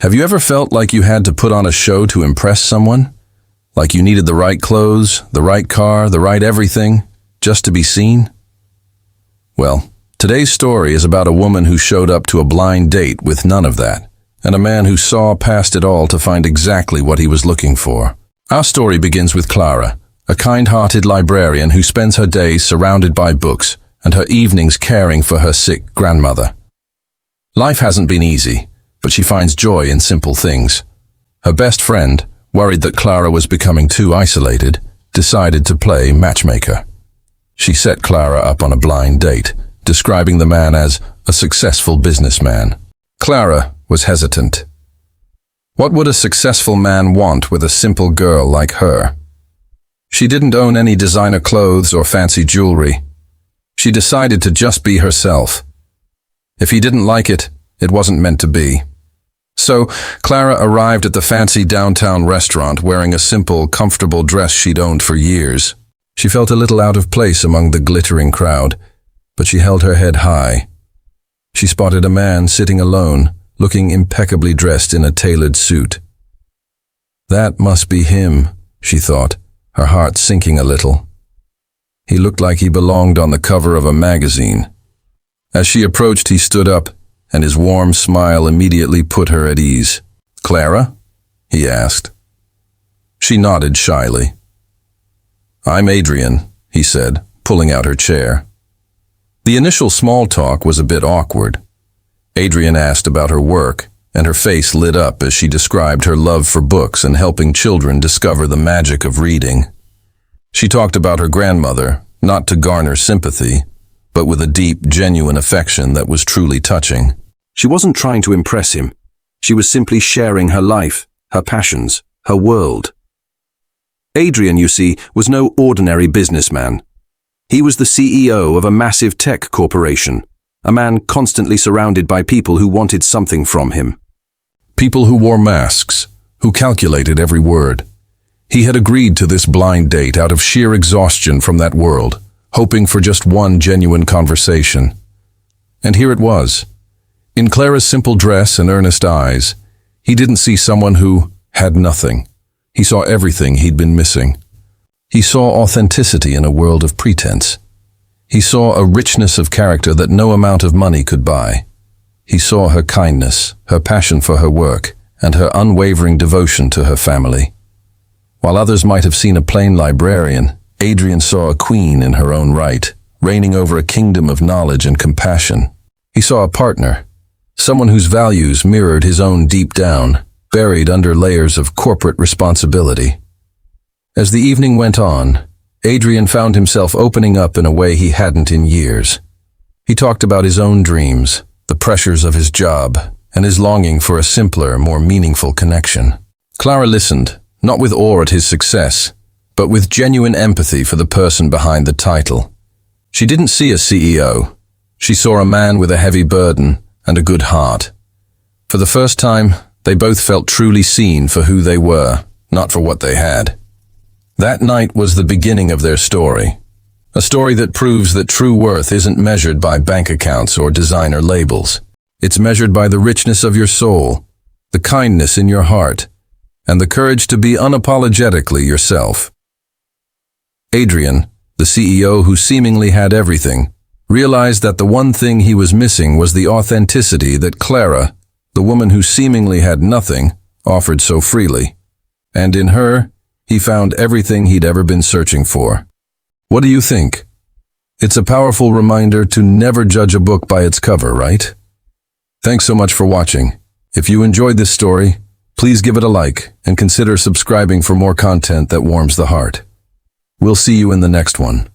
Have you ever felt like you had to put on a show to impress someone? Like you needed the right clothes, the right car, the right everything, just to be seen? Well, today's story is about a woman who showed up to a blind date with none of that, and a man who saw past it all to find exactly what he was looking for. Our story begins with Clara, a kind-hearted librarian who spends her days surrounded by books and her evenings caring for her sick grandmother. Life hasn't been easy, but she finds joy in simple things. Her best friend, worried that Clara was becoming too isolated, decided to play matchmaker. She set Clara up on a blind date, describing the man as a successful businessman. Clara was hesitant. What would a successful man want with a simple girl like her? She didn't own any designer clothes or fancy jewelry. She decided to just be herself. If he didn't like it, it wasn't meant to be. So, Clara arrived at the fancy downtown restaurant wearing a simple, comfortable dress she'd owned for years. She felt a little out of place among the glittering crowd, but she held her head high. She spotted a man sitting alone, looking impeccably dressed in a tailored suit. That must be him, she thought, her heart sinking a little. He looked like he belonged on the cover of a magazine. As she approached, he stood up, and his warm smile immediately put her at ease. "Clara?" he asked. She nodded shyly. "I'm Adrian," he said, pulling out her chair. The initial small talk was a bit awkward. Adrian asked about her work, and her face lit up as she described her love for books and helping children discover the magic of reading. She talked about her grandmother, not to garner sympathy, but with a deep, genuine affection that was truly touching. She wasn't trying to impress him. She was simply sharing her life, her passions, her world. Adrian, you see, was no ordinary businessman. He was the CEO of a massive tech corporation, a man constantly surrounded by people who wanted something from him. People who wore masks, who calculated every word. He had agreed to this blind date out of sheer exhaustion from that world, hoping for just one genuine conversation. And here it was. In Clara's simple dress and earnest eyes, he didn't see someone who had nothing. He saw everything he'd been missing. He saw authenticity in a world of pretense. He saw a richness of character that no amount of money could buy. He saw her kindness, her passion for her work, and her unwavering devotion to her family. While others might have seen a plain librarian, Adrian saw a queen in her own right, reigning over a kingdom of knowledge and compassion. He saw a partner, someone whose values mirrored his own deep down, buried under layers of corporate responsibility. As the evening went on, Adrian found himself opening up in a way he hadn't in years. He talked about his own dreams, the pressures of his job, and his longing for a simpler, more meaningful connection. Clara listened, not with awe at his success, but with genuine empathy for the person behind the title. She didn't see a CEO. She saw a man with a heavy burden and a good heart. For the first time, they both felt truly seen for who they were, not for what they had. That night was the beginning of their story. A story that proves that true worth isn't measured by bank accounts or designer labels. It's measured by the richness of your soul, the kindness in your heart, and the courage to be unapologetically yourself. Adrian, the CEO who seemingly had everything, realized that the one thing he was missing was the authenticity that Clara, the woman who seemingly had nothing, offered so freely. And in her, he found everything he'd ever been searching for. What do you think? It's a powerful reminder to never judge a book by its cover, right? Thanks so much for watching. If you enjoyed this story, please give it a like and consider subscribing for more content that warms the heart. We'll see you in the next one.